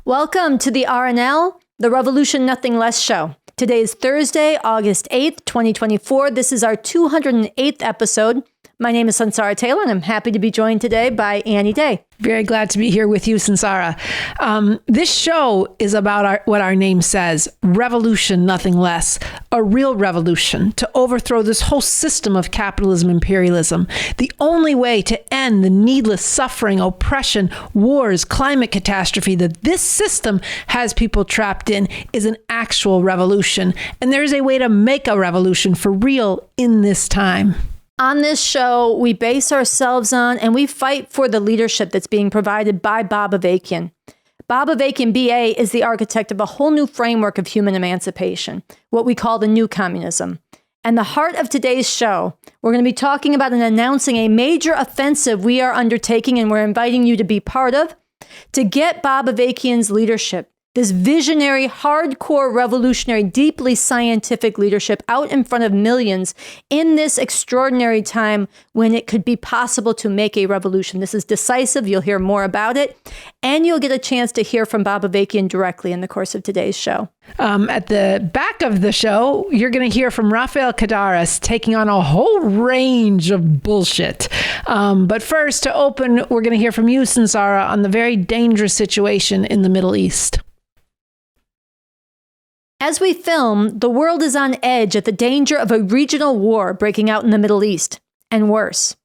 Welcome to the RNL, the Revolution Nothing Less show. Today is Thursday, August 8th, 2024. This is our 208th episode. My name is Sunsara Taylor, and I'm happy to be joined today by Annie Day. Very glad to be here with you, Sunsara. This show is about what our name says, revolution, nothing less. A real revolution to overthrow this whole system of capitalism, imperialism. The only way to end the needless suffering, oppression, wars, climate catastrophe that this system has people trapped in is an actual revolution. And there is a way to make a revolution for real in this time. On this show, we base ourselves on and we fight for the leadership that's being provided by Bob Avakian. Bob Avakian, BA, is the architect of a whole new framework of human emancipation, what we call the new communism. And the heart of today's show, we're going to be talking about and announcing a major offensive we are undertaking and we're inviting you to be part of to get Bob Avakian's leadership, this visionary, hardcore, revolutionary, deeply scientific leadership out in front of millions in this extraordinary time when it could be possible to make a revolution. This is decisive. You'll hear more about it. And you'll get a chance to hear from Bob Avakian directly in the course of today's show. At the back of the show, you're going to hear from Rafael Kadaris taking on a whole range of bullshit. But first, to open, we're going to hear from you, Sunsara, on the very dangerous situation in the Middle East. As we film, the world is on edge at the danger of a regional war breaking out in the Middle East, and worse.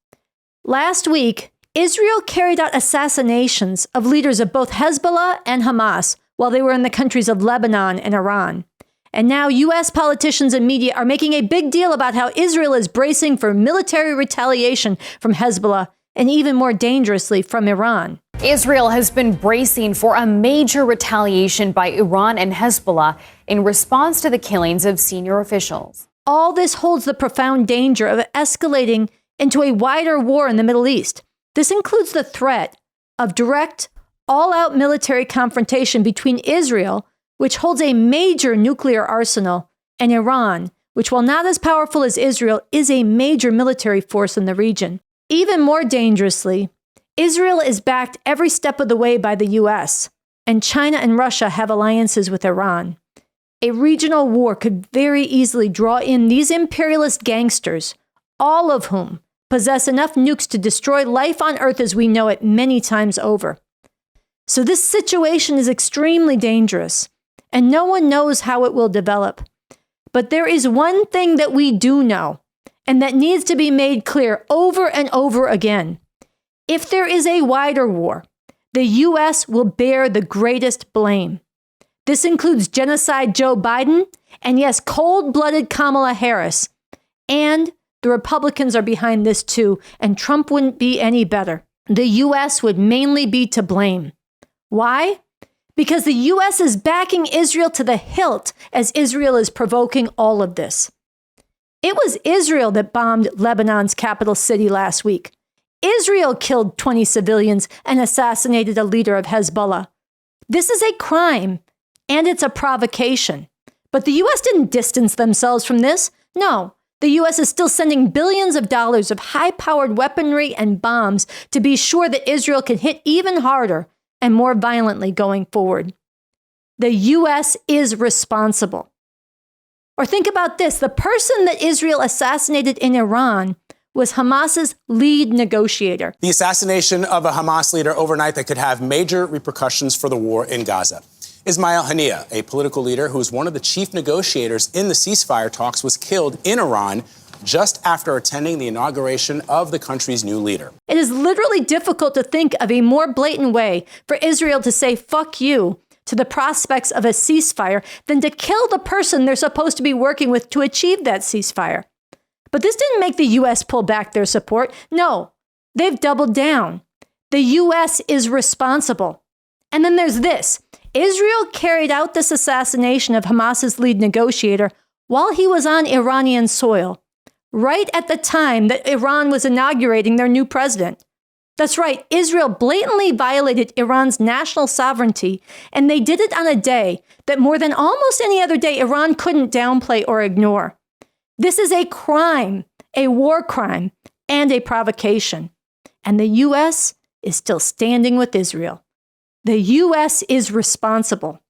Last week, Israel carried out assassinations of leaders of both Hezbollah and Hamas while they were in the countries of Lebanon and Iran. And now U.S. politicians and media are making a big deal about how Israel is bracing for military retaliation from Hezbollah and even more dangerously from Iran. Israel has been bracing for a major retaliation by Iran and Hezbollah in response to the killings of senior officials. All this holds the profound danger of escalating into a wider war in the Middle East. This includes the threat of direct, all-out military confrontation between Israel, which holds a major nuclear arsenal, and Iran, which, while not as powerful as Israel, is a major military force in the region. Even more dangerously, Israel is backed every step of the way by the U.S., and China and Russia have alliances with Iran. A regional war could very easily draw in these imperialist gangsters, all of whom possess enough nukes to destroy life on Earth as we know it many times over. So this situation is extremely dangerous, and no one knows how it will develop. But there is one thing that we do know, and that needs to be made clear over and over again. If there is a wider war, the U.S. will bear the greatest blame. This includes genocide Joe Biden, and yes, cold-blooded Kamala Harris. And the Republicans are behind this too, and Trump wouldn't be any better. The U.S. would mainly be to blame. Why? Because the U.S. is backing Israel to the hilt as Israel is provoking all of this. It was Israel that bombed Lebanon's capital city last week. Israel killed 20 civilians and assassinated a leader of Hezbollah. This is a crime, and it's a provocation. But the U.S. didn't distance themselves from this. No, the U.S. is still sending billions of dollars of high-powered weaponry and bombs to be sure that Israel can hit even harder and more violently going forward. The U.S. is responsible. Or think about this. The person that Israel assassinated in Iran was Hamas's lead negotiator. The assassination of a Hamas leader overnight that could have major repercussions for the war in Gaza. Ismail Haniyeh, a political leader who is one of the chief negotiators in the ceasefire talks, was killed in Iran just after attending the inauguration of the country's new leader. It is literally difficult to think of a more blatant way for Israel to say fuck you to the prospects of a ceasefire than to kill the person they're supposed to be working with to achieve that ceasefire. But this didn't make the U.S. pull back their support. No, they've doubled down. The U.S. is responsible. And then there's this. Israel carried out this assassination of Hamas's lead negotiator while he was on Iranian soil, right at the time that Iran was inaugurating their new president. That's right, Israel blatantly violated Iran's national sovereignty, and they did it on a day that more than almost any other day Iran couldn't downplay or ignore. This is a crime, a war crime, and a provocation. And the U.S. is still standing with Israel. The U.S. is responsible.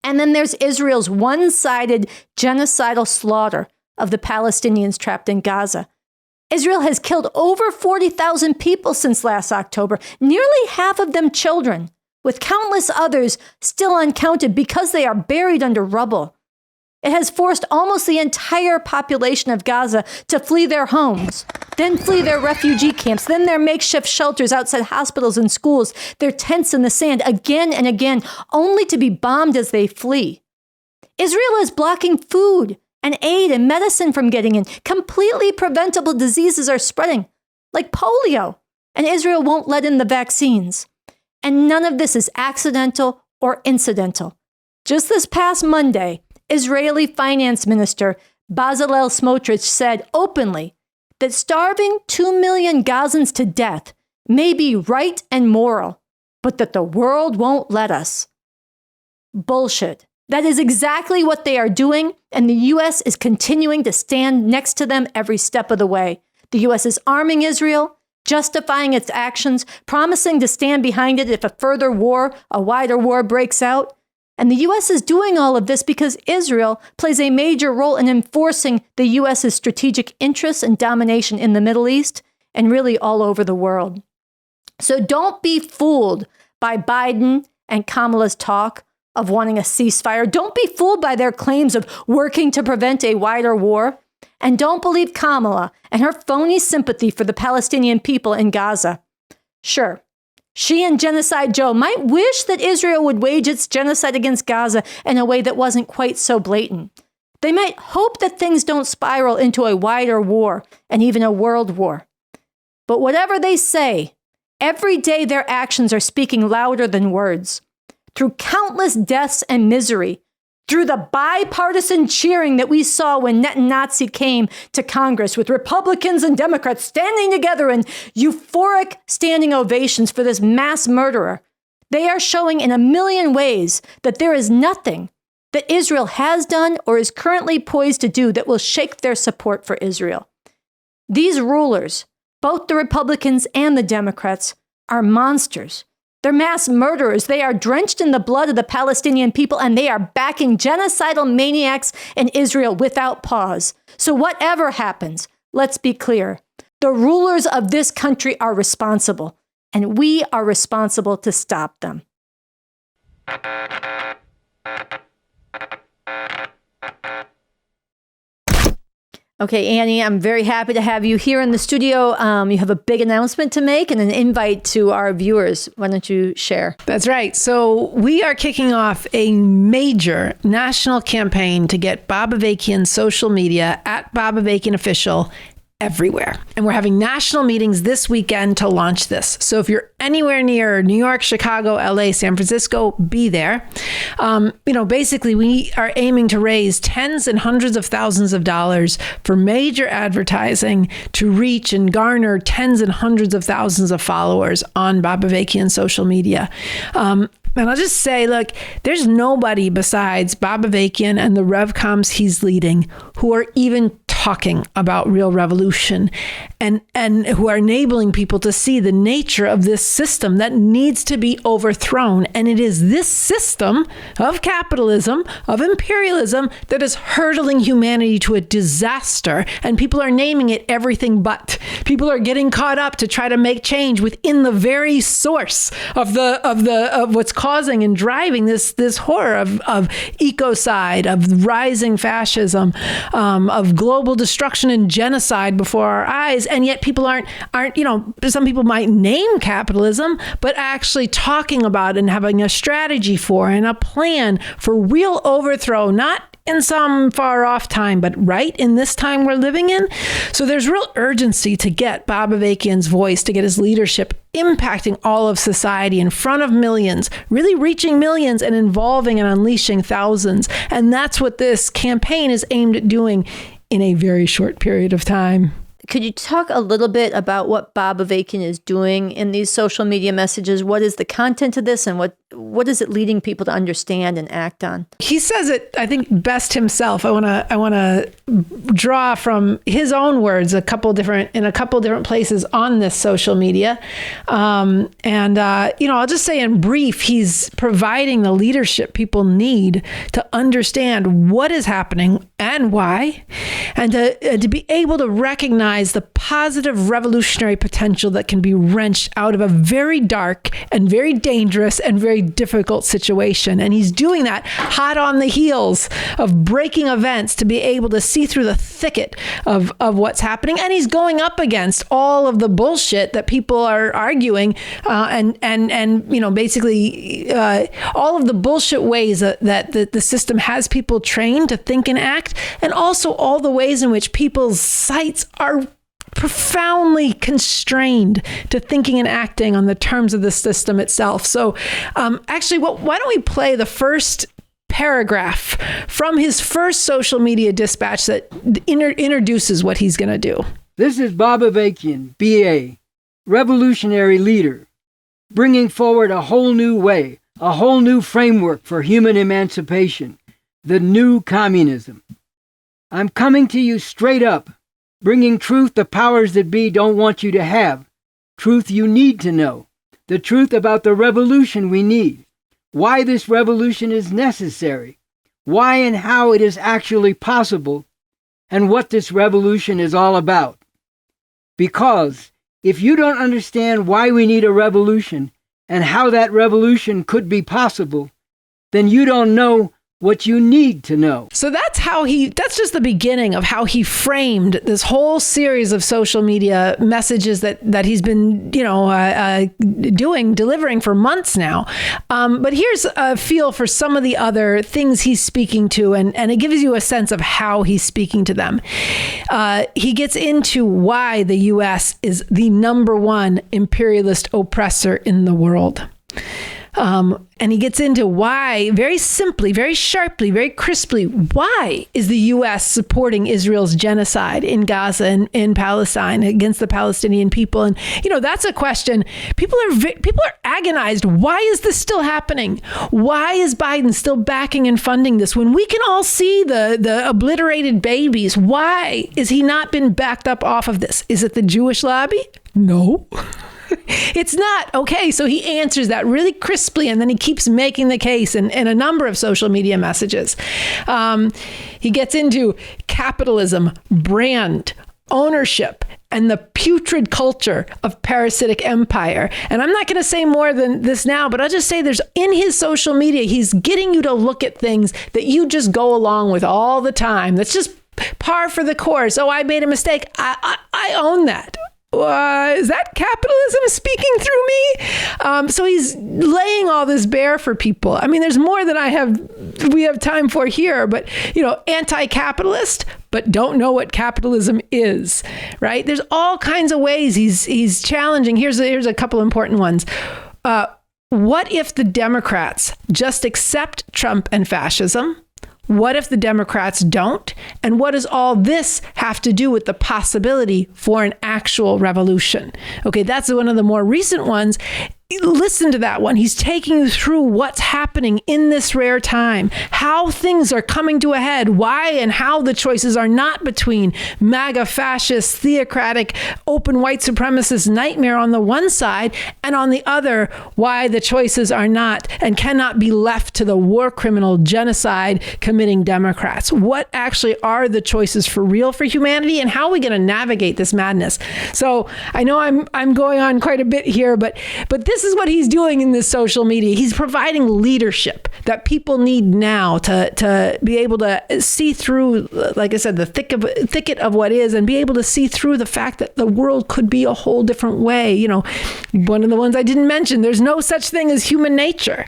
And then there's Israel's one-sided genocidal slaughter of the Palestinians trapped in Gaza. Israel has killed over 40,000 people since last October, nearly half of them children, with countless others still uncounted because they are buried under rubble. It has forced almost the entire population of Gaza to flee their homes, then flee their refugee camps, then their makeshift shelters outside hospitals and schools, their tents in the sand, again and again, only to be bombed as they flee. Israel is blocking food and aid and medicine from getting in. Completely preventable diseases are spreading, like polio, and Israel won't let in the vaccines. And none of this is accidental or incidental. Just this past Monday, Israeli Finance Minister Bezalel Smotrich said openly that starving 2 million Gazans to death may be right and moral, but that the world won't let us. Bullshit. That is exactly what they are doing, and the U.S. is continuing to stand next to them every step of the way. The U.S. is arming Israel, justifying its actions, promising to stand behind it if a further war, a wider war, breaks out. And the U.S. is doing all of this because Israel plays a major role in enforcing the U.S.'s strategic interests and domination in the Middle East and really all over the world. So don't be fooled by Biden and Kamala's talk of wanting a ceasefire. Don't be fooled by their claims of working to prevent a wider war. And don't believe Kamala and her phony sympathy for the Palestinian people in Gaza. Sure, she and Genocide Joe might wish that Israel would wage its genocide against Gaza in a way that wasn't quite so blatant. They might hope that things don't spiral into a wider war and even a world war. But whatever they say, every day their actions are speaking louder than words. Through countless deaths and misery, through the bipartisan cheering that we saw when Netanyahu came to Congress with Republicans and Democrats standing together in euphoric standing ovations for this mass murderer, they are showing in a million ways that there is nothing that Israel has done or is currently poised to do that will shake their support for Israel. These rulers, both the Republicans and the Democrats, are monsters. They're mass murderers. They are drenched in the blood of the Palestinian people, and they are backing genocidal maniacs in Israel without pause. So whatever happens, let's be clear. The rulers of this country are responsible, and we are responsible to stop them. Okay, Annie, I'm very happy to have you here in the studio. You have a big announcement to make and an invite to our viewers. Why don't you share? That's right. So we are kicking off a major national campaign to get Bob Avakian's social media at Bob Avakian Official everywhere. And we're having national meetings this weekend to launch this. So if you're anywhere near New York, Chicago, LA, San Francisco, be there. Basically, we are aiming to raise tens and hundreds of thousands of dollars for major advertising to reach and garner tens and hundreds of thousands of followers on Bob Avakian's social media. And I'll just say, look, there's nobody besides Bob Avakian and the Revcoms he's leading who are even talking about real revolution and who are enabling people to see the nature of this system that needs to be overthrown. And it is this system of capitalism, of imperialism, that is hurtling humanity to a disaster. And people are naming it everything but. People are getting caught up to try to make change within the very source of what's causing and driving this horror of ecocide, of rising fascism, of global destruction and genocide before our eyes. And yet people aren't, some people might name capitalism, but actually talking about and having a strategy for and a plan for real overthrow, not in some far off time, but right in this time we're living in. So there's real urgency to get Bob Avakian's voice, to get his leadership impacting all of society in front of millions, really reaching millions and involving and unleashing thousands. And that's what this campaign is aimed at doing in a very short period of time. Could you talk a little bit about what Bob Avakian is doing in these social media messages? What is the content of this, and what is it leading people to understand and act on? He says it, I think, best himself. I want to draw from his own words in a couple different places on this social media. I'll just say in brief, he's providing the leadership people need to understand what is happening and why, and to be able to recognize the positive revolutionary potential that can be wrenched out of a very dark and very dangerous and very difficult situation. And he's doing that hot on the heels of breaking events to be able to see through the thicket of what's happening. And he's going up against all of the bullshit that people are arguing basically all of the bullshit ways that the system has people trained to think and act, and also all the ways in which people's sights are profoundly constrained to thinking and acting on the terms of the system itself. So why don't we play the first paragraph from his first social media dispatch that introduces what he's going to do. This is Bob Avakian, BA, revolutionary leader, bringing forward a whole new way, a whole new framework for human emancipation, the new communism. I'm coming to you straight up, bringing truth the powers that be don't want you to have, truth you need to know, the truth about the revolution we need, why this revolution is necessary, why and how it is actually possible, and what this revolution is all about. Because if you don't understand why we need a revolution and how that revolution could be possible, then you don't know what you need to know. So that's just the beginning of how he framed this whole series of social media messages that he's been, delivering for months now. But here's a feel for some of the other things he's speaking to, and it gives you a sense of how he's speaking to them. He gets into why the U.S. is the number one imperialist oppressor in the world. And he gets into why, very simply, very sharply, very crisply, why is the U.S. supporting Israel's genocide in Gaza and in Palestine against the Palestinian people? And, that's a question. People are agonized. Why is this still happening? Why is Biden still backing and funding this when we can all see the obliterated babies? Why is he not been backed up off of this? Is it the Jewish lobby? No. It's not. Okay, so he answers that really crisply, and then he keeps making the case in a number of social media messages. He gets into capitalism, brand, ownership, and the putrid culture of parasitic empire. And I'm not going to say more than this now, but I'll just say in his social media, he's getting you to look at things that you just go along with all the time. That's just par for the course. Oh, I made a mistake. I own that. Is that capitalism speaking through me? So he's laying all this bare for people. I mean, there's more than we have time for here, but, anti-capitalist, but don't know what capitalism is, right? There's all kinds of ways he's challenging. Here's a couple important ones. What if the Democrats just accept Trump and fascism? What if the Democrats don't? And what does all this have to do with the possibility for an actual revolution? Okay, that's one of the more recent ones. Listen to that one. He's taking you through what's happening in this rare time, how things are coming to a head, why and how the choices are not between MAGA fascist, theocratic, open white supremacist nightmare on the one side, and on the other, why the choices are not and cannot be left to the war criminal genocide committing Democrats. What actually are the choices for real for humanity, and how are we going to navigate this madness? So I know I'm going on quite a bit here, but this is what he's doing in this social media. He's providing leadership that people need now to be able to see through, like I said, the thicket of what is, and be able to see through the fact that the world could be a whole different way. One of the ones I didn't mention, there's no such thing as human nature.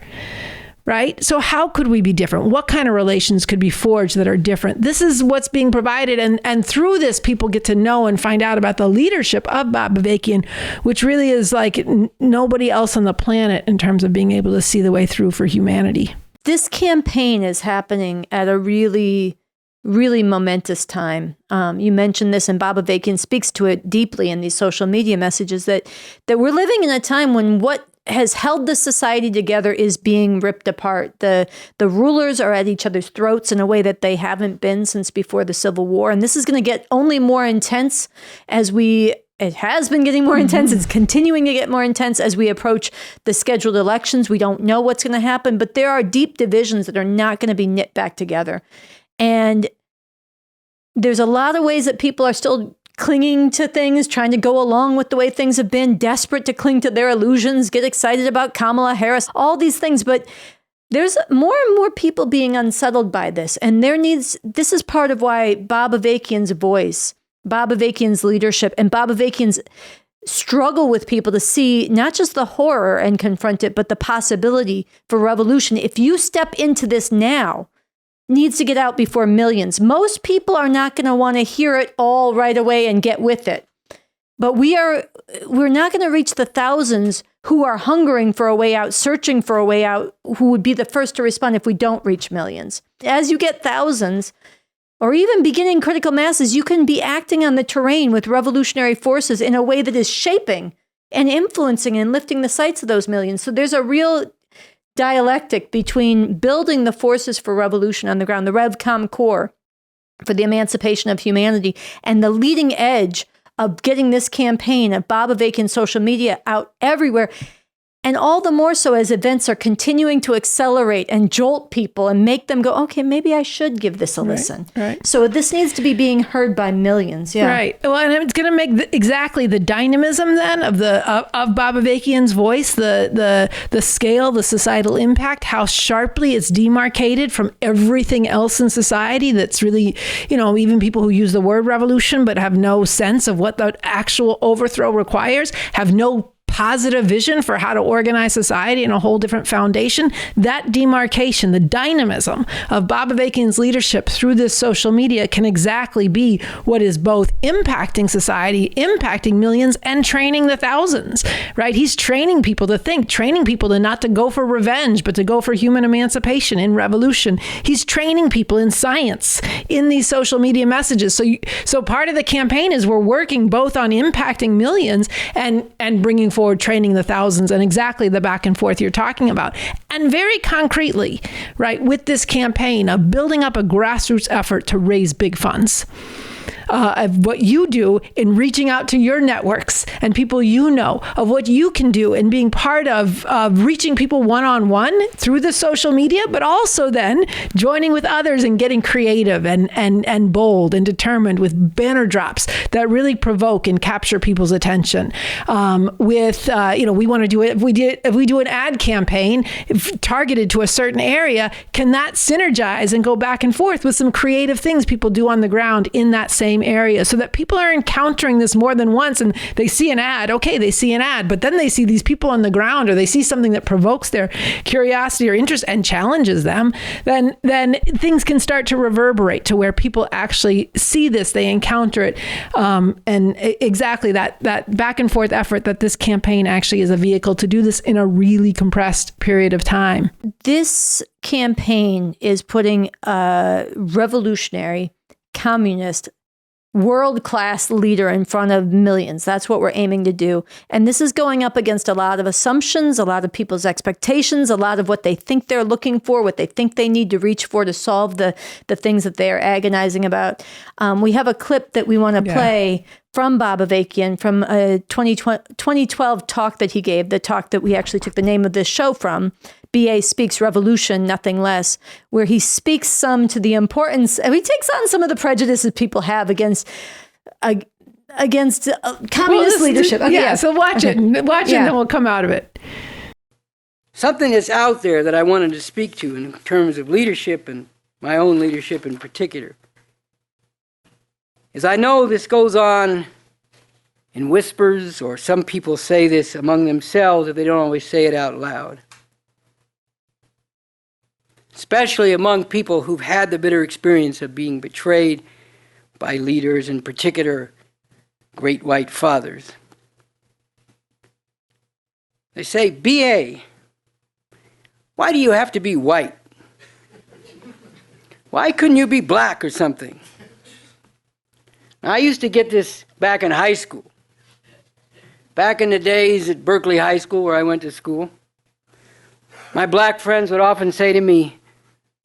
Right? So how could we be different? What kind of relations could be forged that are different? This is what's being provided. And through this, people get to know and find out about the leadership of Bob Avakian, which really is like nobody else on the planet in terms of being able to see the way through for humanity. This campaign is happening at a really really momentous time. You mentioned this, and Bob Avakian speaks to it deeply in these social media messages, that we're living in a time when what has held the society together is being ripped apart. The rulers are at each other's throats in a way that they haven't been since before the Civil War. And this is going to get only more intense it has been getting more intense. It's continuing to get more intense as we approach the scheduled elections. We don't know what's going to happen, but there are deep divisions that are not going to be knit back together. And there's a lot of ways that people are still clinging to things, trying to go along with the way things have been, desperate to cling to their illusions, get excited about Kamala Harris, all these things. But there's more and more people being unsettled by this. And this is part of why Bob Avakian's voice, Bob Avakian's leadership, and Bob Avakian's struggle with people to see not just the horror and confront it, but the possibility for revolution. If you step into this now, needs to get out before millions. Most people are not going to want to hear it all right away and get with it. But we're not going to reach the thousands who are hungering for a way out, searching for a way out, who would be the first to respond if we don't reach millions. As you get thousands, or even beginning critical masses, you can be acting on the terrain with revolutionary forces in a way that is shaping and influencing and lifting the sights of those millions. So there's a real dialectic between building the forces for revolution on the ground, the REVCOM core for the Emancipation of Humanity, and the leading edge of getting this campaign of Bob Avakian social media out everywhere. And all the more so as events are continuing to accelerate and jolt people and make them go, okay, maybe I should give this a listen. Right. So this needs to be being heard by millions. Yeah. Right. Well, and it's going to make exactly the dynamism then of Bob Avakian's voice, the scale, the societal impact, how sharply it's demarcated from everything else in society. That's really, even people who use the word revolution but have no sense of what the actual overthrow requires, have no positive vision for how to organize society in a whole different foundation. That demarcation, the dynamism of Bob Avakian's leadership through this social media can exactly be what is both impacting society, impacting millions, and training the thousands, right? He's training people to think, training people to not to go for revenge, but to go for human emancipation in revolution. He's training people in science in these social media messages. So part of the campaign is we're working both on impacting millions and bringing forward training the thousands, and exactly the back and forth you're talking about. And very concretely, right, with this campaign of building up a grassroots effort to raise big funds. Of what you do in reaching out to your networks and people of what you can do and being part of reaching people one-on-one through the social media, but also then joining with others and getting creative and bold and determined with banner drops that really provoke and capture people's attention. We want to do it. If we do an ad campaign targeted to a certain area, can that synergize and go back and forth with some creative things people do on the ground in that same area, so that people are encountering this more than once, and they see an ad, but then they see these people on the ground, or they see something that provokes their curiosity or interest and challenges them, then things can start to reverberate to where people actually see this, they encounter it, and exactly that back and forth effort that this campaign actually is a vehicle to do this in a really compressed period of time. This campaign is putting a revolutionary, communist, world-class leader in front of millions. That's what we're aiming to do. And this is going up against a lot of assumptions, a lot of people's expectations, a lot of what they think they're looking for, what they think they need to reach for to solve the things that they are agonizing about. We have a clip that we want to play from Bob Avakian from a 2012 talk that he gave, the talk that we actually took the name of this show from, BA Speaks Revolution, Nothing Less, where he speaks some to the importance, and he takes on some of the prejudices people have against communist leadership. Okay, so watch it, and then we'll come out of it. Something that's out there that I wanted to speak to in terms of leadership, and my own leadership in particular, is I know this goes on in whispers, or some people say this among themselves if they don't always say it out loud. Especially among people who've had the bitter experience of being betrayed by leaders, in particular, great white fathers. They say, BA, why do you have to be white? Why couldn't you be black or something? I used to get this back in high school. Back in the days at Berkeley High School where I went to school, my black friends would often say to me,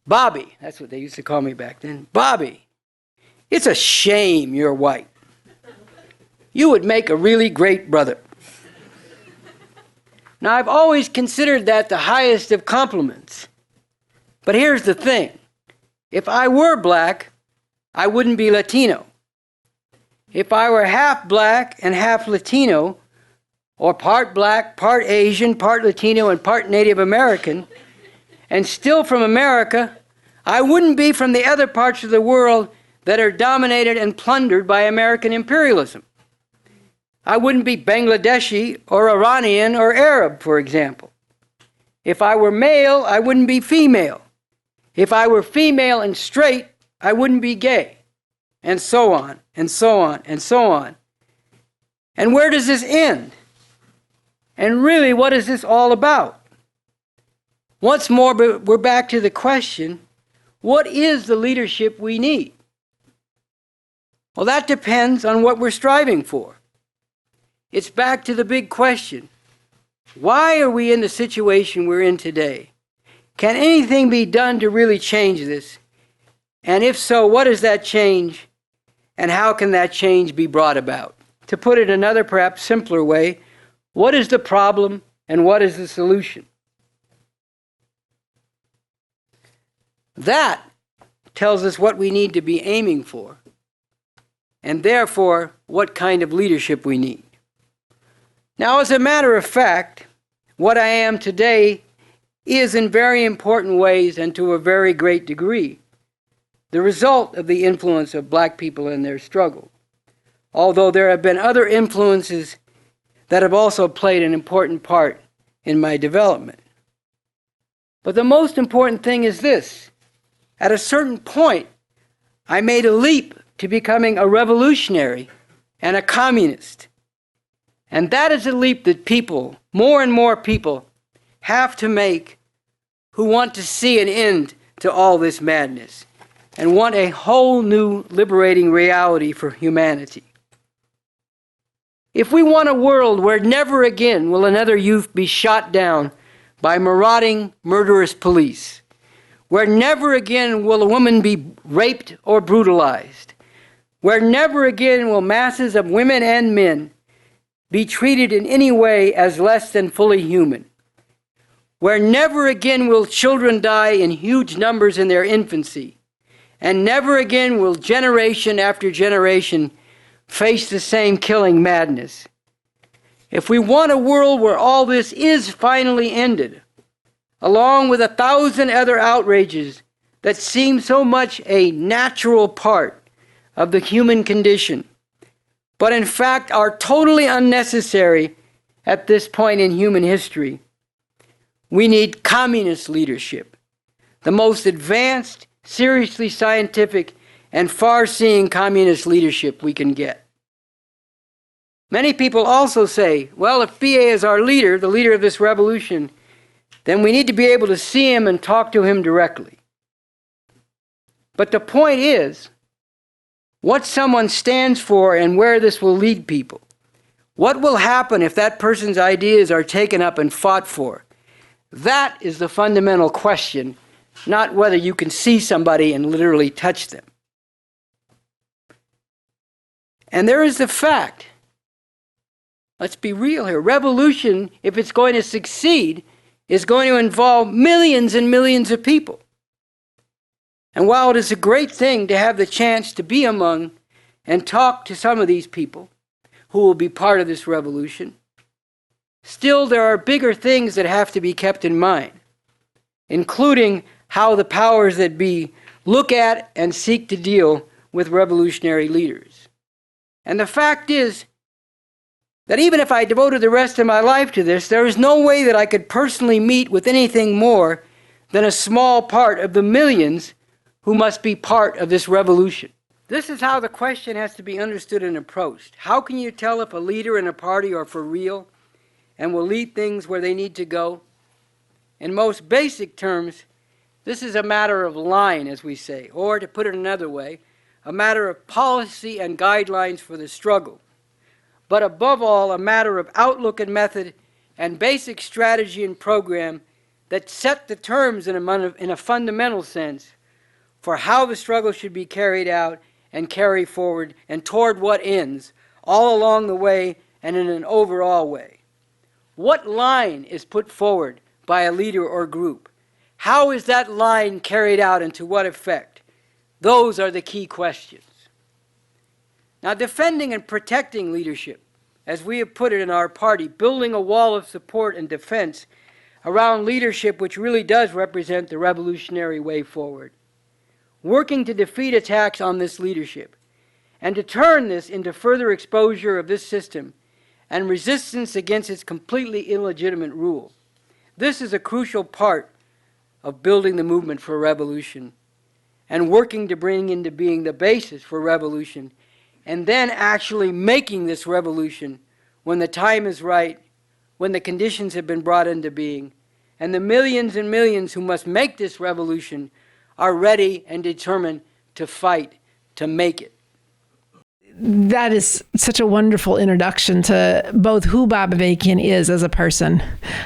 Bobby, that's what they used to call me back then, Bobby, it's a shame you're white. You would make a really great brother. Now, I've always considered that the highest of compliments. But here's the thing. If I were black, I wouldn't be Latino. If I were half black and half Latino, or part black, part Asian, part Latino, and part Native American, and still from America, I wouldn't be from the other parts of the world that are dominated and plundered by American imperialism. I wouldn't be Bangladeshi or Iranian or Arab, for example. If I were male, I wouldn't be female. If I were female and straight, I wouldn't be gay. And so on, and so on, and so on. And where does this end? And really, what is this all about? Once more, we're back to the question, what is the leadership we need? Well, that depends on what we're striving for. It's back to the big question. Why are we in the situation we're in today? Can anything be done to really change this? And if so, what is that change? And how can that change be brought about? To put it another, perhaps simpler way, what is the problem and what is the solution? That tells us what we need to be aiming for, and therefore what kind of leadership we need. Now, as a matter of fact, what I am today is in very important ways and to a very great degree the result of the influence of black people in their struggle, although there have been other influences that have also played an important part in my development. But the most important thing is this. At a certain point, I made a leap to becoming a revolutionary and a communist. And that is a leap that people, more and more people, have to make who want to see an end to all this madness and want a whole new liberating reality for humanity. If we want a world where never again will another youth be shot down by marauding, murderous police, where never again will a woman be raped or brutalized, where never again will masses of women and men be treated in any way as less than fully human, where never again will children die in huge numbers in their infancy, and never again will generation after generation face the same killing madness. If we want a world where all this is finally ended, along with 1,000 other outrages that seem so much a natural part of the human condition, but in fact are totally unnecessary at this point in human history, we need communist leadership, the most advanced, seriously scientific, and far-seeing communist leadership we can get. Many people also say, well, if BA is our leader, the leader of this revolution, then we need to be able to see him and talk to him directly. But the point is, what someone stands for and where this will lead people. What will happen if that person's ideas are taken up and fought for? That is the fundamental question, not whether you can see somebody and literally touch them. And there is the fact, let's be real here, revolution, if it's going to succeed, is going to involve millions and millions of people. And while it is a great thing to have the chance to be among and talk to some of these people who will be part of this revolution, still there are bigger things that have to be kept in mind, including how the powers that be look at and seek to deal with revolutionary leaders. And the fact is that even if I devoted the rest of my life to this, there is no way that I could personally meet with anything more than a small part of the millions who must be part of this revolution. This is how the question has to be understood and approached. How can you tell if a leader in a party are for real and will lead things where they need to go? In most basic terms, This is a matter of line, as we say, or to put it another way, a matter of policy and guidelines for the struggle. But above all, a matter of outlook and method and basic strategy and program that set the terms in a fundamental sense for how the struggle should be carried out and carried forward and toward what ends, all along the way and in an overall way. What line is put forward by a leader or group? How is that line carried out and to what effect? Those are the key questions. Now, defending and protecting leadership, as we have put it in our party, building a wall of support and defense around leadership which really does represent the revolutionary way forward. Working to defeat attacks on this leadership and to turn this into further exposure of this system and resistance against its completely illegitimate rule. This is a crucial part of building the movement for revolution and working to bring into being the basis for revolution and then actually making this revolution when the time is right, when the conditions have been brought into being, and the millions and millions who must make this revolution are ready and determined to fight to make it. That is such a wonderful introduction to both who Bob Avakian is as a person,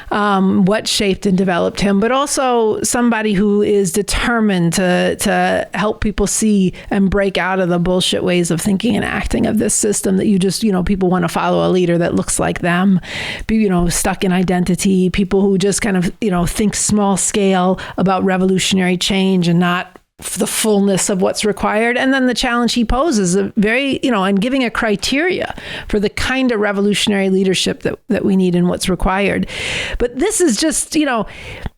what shaped and developed him, but also somebody who is determined to help people see and break out of the bullshit ways of thinking and acting of this system that you just, people want to follow a leader that looks like them, stuck in identity, people who just kind of, think small scale about revolutionary change and not the fullness of what's required. And then the challenge he poses and giving a criteria for the kind of revolutionary leadership that we need and what's required. But this is just,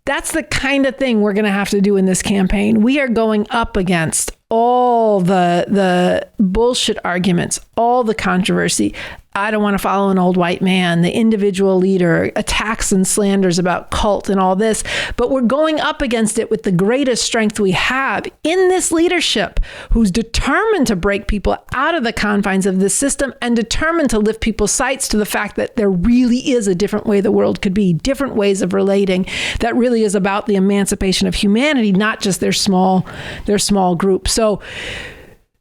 that's the kind of thing we're going to have to do in this campaign. We are going up against all the bullshit arguments, all the controversy. I don't want to follow an old white man, the individual leader, attacks and slanders about cult and all this. But we're going up against it with the greatest strength we have in this leadership who's determined to break people out of the confines of this system and determined to lift people's sights to the fact that there really is a different way the world could be, different ways of relating that really is about the emancipation of humanity, not just their small group.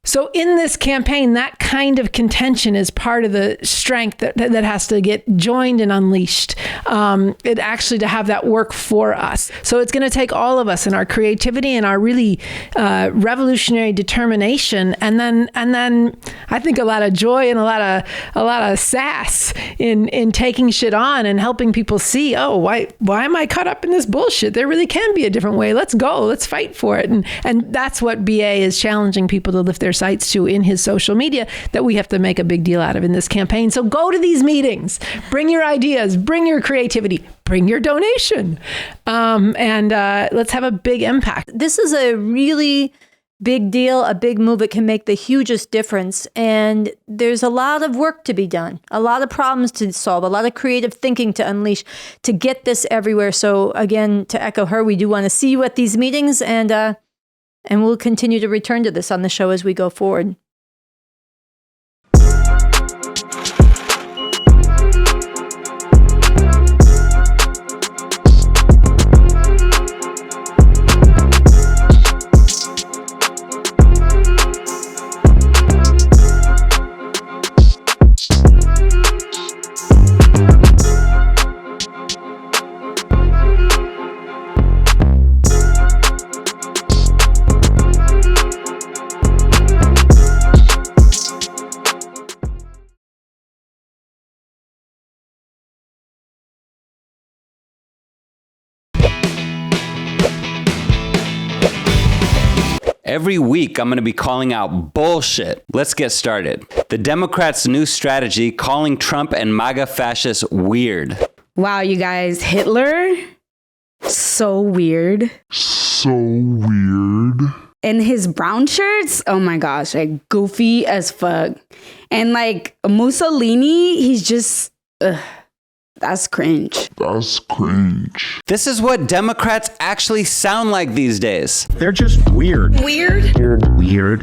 So in this campaign, that kind of contention is part of the strength that has to get joined and unleashed. It actually to have that work for us. So it's going to take all of us and our creativity and our really revolutionary determination, and then I think a lot of joy and a lot of sass in taking shit on and helping people see, why am I caught up in this bullshit? There really can be a different way. Let's go. Let's fight for it. And that's what BA is challenging people to lift their sites to in his social media, that we have to make a big deal out of in this campaign. So go to these meetings, bring your ideas, bring your creativity, bring your donation, and let's have a big impact. This is a really big deal, a big move. It can make the hugest difference. And there's a lot of work to be done, a lot of problems to solve, a lot of creative thinking to unleash to get this everywhere. So again, to echo her, we do want to see you at these meetings, and we'll continue to return to this on the show as we go forward. Every week, I'm going to be calling out bullshit. Let's get started. The Democrats' new strategy, calling Trump and MAGA fascists weird. Wow, you guys, Hitler? So weird. So weird. And his brown shirts? Oh my gosh, goofy as fuck. And Mussolini, he's just... That's cringe. That's cringe. This is what Democrats actually sound like these days. They're just weird. Weird.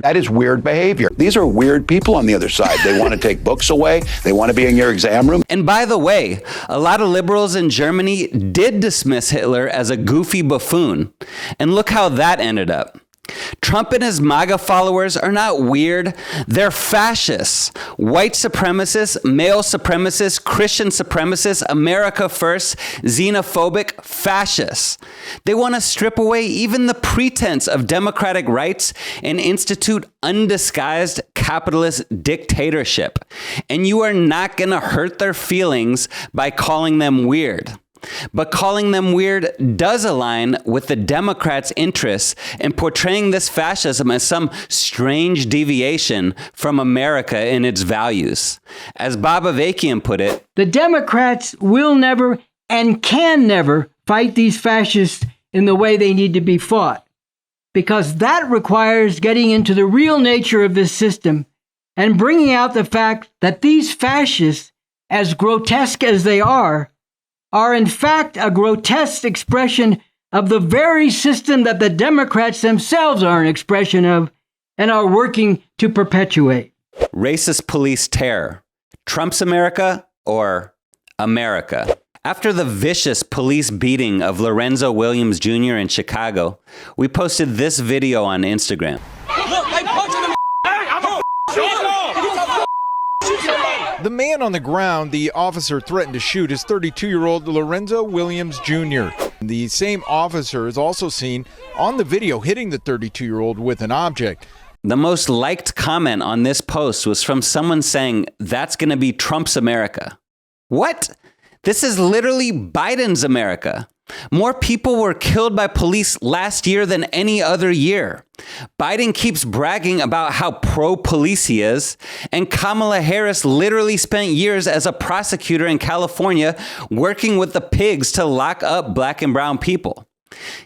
That is weird behavior. These are weird people on the other side. They want to take books away. They want to be in your exam room. And by the way, a lot of liberals in Germany did dismiss Hitler as a goofy buffoon. And look how that ended up. Trump and his MAGA followers are not weird. They're fascists, white supremacists, male supremacists, Christian supremacists, America first, xenophobic fascists. They want to strip away even the pretense of democratic rights and institute undisguised capitalist dictatorship. And you are not going to hurt their feelings by calling them weird. But calling them weird does align with the Democrats' interests in portraying this fascism as some strange deviation from America and its values. As Bob Avakian put it, the Democrats will never and can never fight these fascists in the way they need to be fought, because that requires getting into the real nature of this system and bringing out the fact that these fascists, as grotesque as they are in fact a grotesque expression of the very system that the Democrats themselves are an expression of and are working to perpetuate. Racist police terror. Trump's America or America? After the vicious police beating of Lorenzo Williams Jr. in Chicago, we posted this video on Instagram. The man on the ground the officer threatened to shoot is 32-year-old Lorenzo Williams Jr. The same officer is also seen on the video hitting the 32-year-old with an object. The most liked comment on this post was from someone saying, "That's going to be Trump's America." What? This is literally Biden's America. More people were killed by police last year than any other year. Biden keeps bragging about how pro-police he is, and Kamala Harris literally spent years as a prosecutor in California working with the pigs to lock up black and brown people.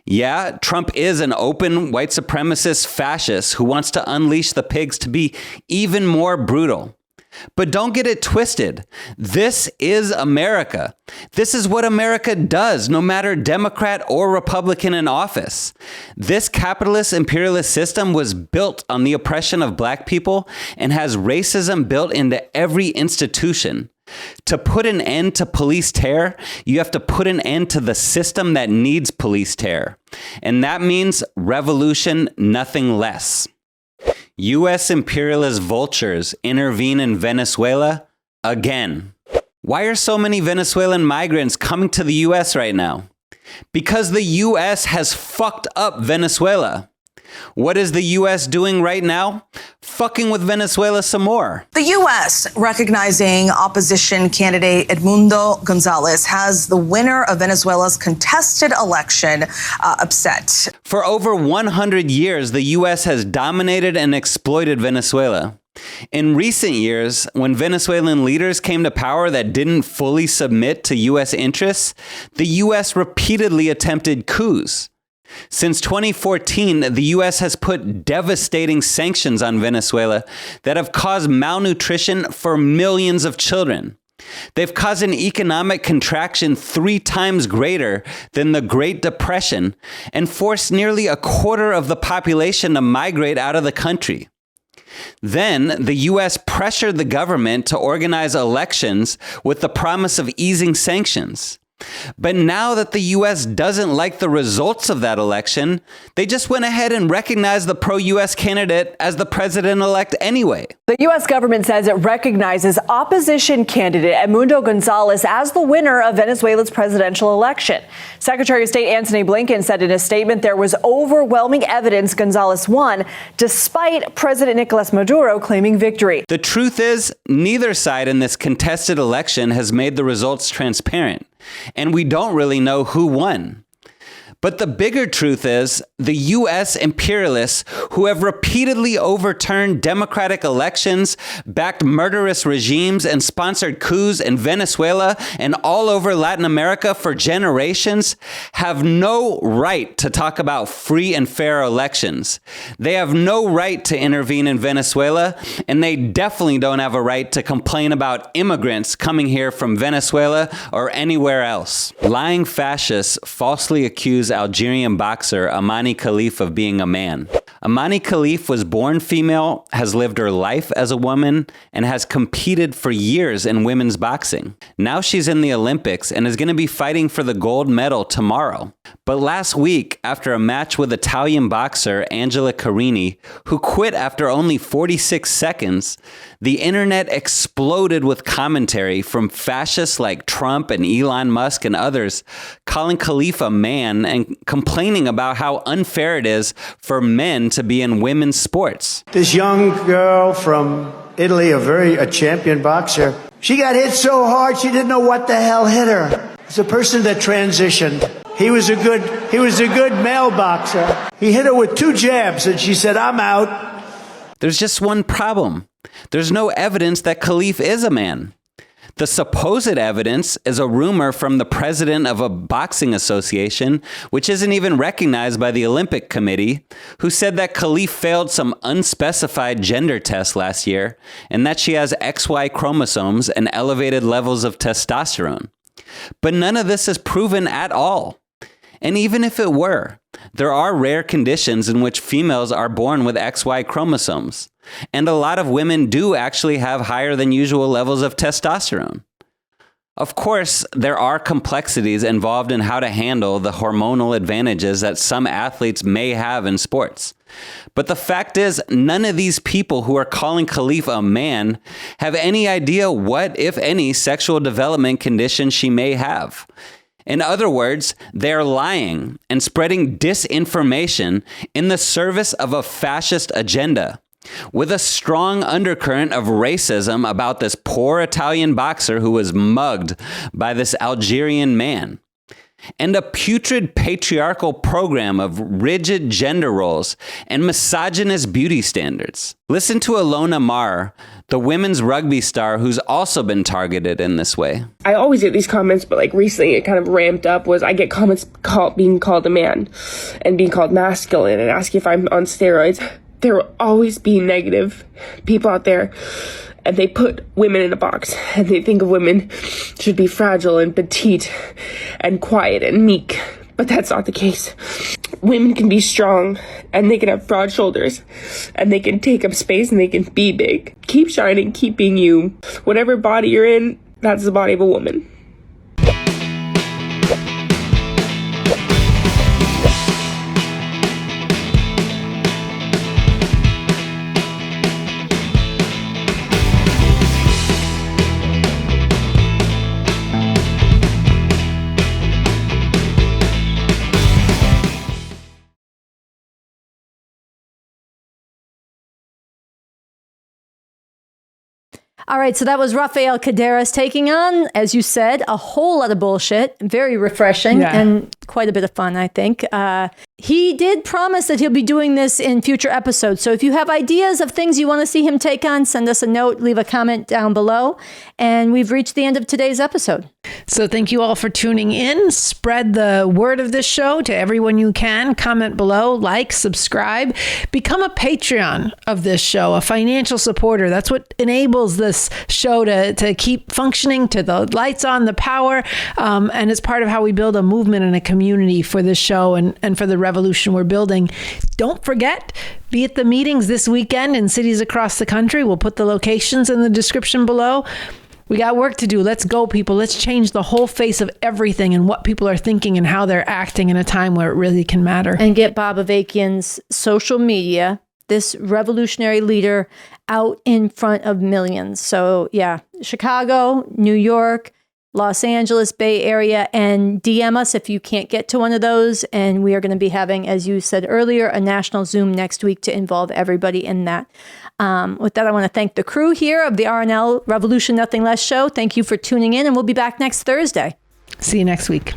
Yeah, Trump is an open white supremacist fascist who wants to unleash the pigs to be even more brutal. But don't get it twisted. This is America. This is what America does, no matter Democrat or Republican in office. This capitalist imperialist system was built on the oppression of black people and has racism built into every institution. To put an end to police terror, you have to put an end to the system that needs police terror. And that means revolution, nothing less. U.S. imperialist vultures intervene in Venezuela again. Why are so many Venezuelan migrants coming to the U.S. right now? Because the U.S. has fucked up Venezuela. What is the U.S. doing right now? Fucking with Venezuela some more. The U.S., recognizing opposition candidate Edmundo Gonzalez, has the winner of Venezuela's contested election upset. For over 100 years, the U.S. has dominated and exploited Venezuela. In recent years, when Venezuelan leaders came to power that didn't fully submit to U.S. interests, the U.S. repeatedly attempted coups. Since 2014, the U.S. has put devastating sanctions on Venezuela that have caused malnutrition for millions of children. They've caused an economic contraction 3 times greater than the Great Depression and forced nearly a quarter of the population to migrate out of the country. Then, the U.S. pressured the government to organize elections with the promise of easing sanctions. But now that the U.S. doesn't like the results of that election, they just went ahead and recognized the pro-U.S. candidate as the president-elect anyway. The U.S. government says it recognizes opposition candidate Edmundo Gonzalez as the winner of Venezuela's presidential election. Secretary of State Antony Blinken said in a statement there was overwhelming evidence Gonzalez won, despite President Nicolas Maduro claiming victory. The truth is, neither side in this contested election has made the results transparent. And we don't really know who won. But the bigger truth is the U.S. imperialists who have repeatedly overturned democratic elections, backed murderous regimes, and sponsored coups in Venezuela and all over Latin America for generations have no right to talk about free and fair elections. They have no right to intervene in Venezuela, and they definitely don't have a right to complain about immigrants coming here from Venezuela or anywhere else. Lying fascists falsely accuse Algerian boxer Amani Khalif of being a man. Amani Khalif was born female, has lived her life as a woman, and has competed for years in women's boxing. Now she's in the Olympics and is going to be fighting for the gold medal tomorrow. But last week, after a match with Italian boxer Angela Carini, who quit after only 46 seconds, the internet exploded with commentary from fascists like Trump and Elon Musk and others, calling Khalif a man and complaining about how unfair it is for men to be in women's sports. This young girl from Italy, a champion boxer, she got hit so hard she didn't know what the hell hit her. It's a person that transitioned. He was a good male boxer. He hit her with 2 jabs and she said, "I'm out." There's just one problem. There's no evidence that Khalif is a man. The supposed evidence is a rumor from the president of a boxing association, which isn't even recognized by the Olympic Committee, who said that Khalif failed some unspecified gender test last year and that she has XY chromosomes and elevated levels of testosterone. But none of this is proven at all. And even if it were, there are rare conditions in which females are born with XY chromosomes. And a lot of women do actually have higher than usual levels of testosterone. Of course, there are complexities involved in how to handle the hormonal advantages that some athletes may have in sports. But the fact is, none of these people who are calling Khalif a man have any idea what, if any, sexual development condition she may have. In other words, they're lying and spreading disinformation in the service of a fascist agenda, with a strong undercurrent of racism about this poor Italian boxer who was mugged by this Algerian man, and a putrid patriarchal program of rigid gender roles and misogynist beauty standards. Listen to Alona Mar, the women's rugby star who's also been targeted in this way. I always get these comments, but recently it kind of ramped up. I get comments being called a man and being called masculine and asking if I'm on steroids. There will always be negative people out there, and they put women in a box, and they think of women should be fragile and petite and quiet and meek, but that's not the case. Women can be strong, and they can have broad shoulders, and they can take up space, and they can be big. Keep shining, keep being you. Whatever body you're in, that's the body of a woman. All right, so that was Rafael Kadaris taking on, as you said, a whole lot of bullshit. Very refreshing and quite a bit of fun, I think. He did promise that he'll be doing this in future episodes. So if you have ideas of things you want to see him take on, send us a note, leave a comment down below. And we've reached the end of today's episode. So thank you all for tuning in. Spread the word of this show to everyone you can. Comment below, like, subscribe, become a Patreon of this show, a financial supporter. That's what enables this show to keep functioning, to the lights on, the power. And it's part of how we build a movement and a community for this show and for the revolution we're building. Don't forget, be at the meetings this weekend in cities across the country. We'll put the locations in the description below. We got work to do. Let's go, people. Let's change the whole face of everything and what people are thinking and how they're acting in a time where it really can matter. And get Bob Avakian's social media, this revolutionary leader, out in front of millions. So yeah, Chicago, New York, Los Angeles, Bay Area, and DM us if you can't get to one of those. And we are going to be having, as you said earlier, a national Zoom next week to involve everybody in that. With that, I want to thank the crew here of the RNL Revolution Nothing Less show. Thank you for tuning in, and we'll be back next Thursday. See you next week.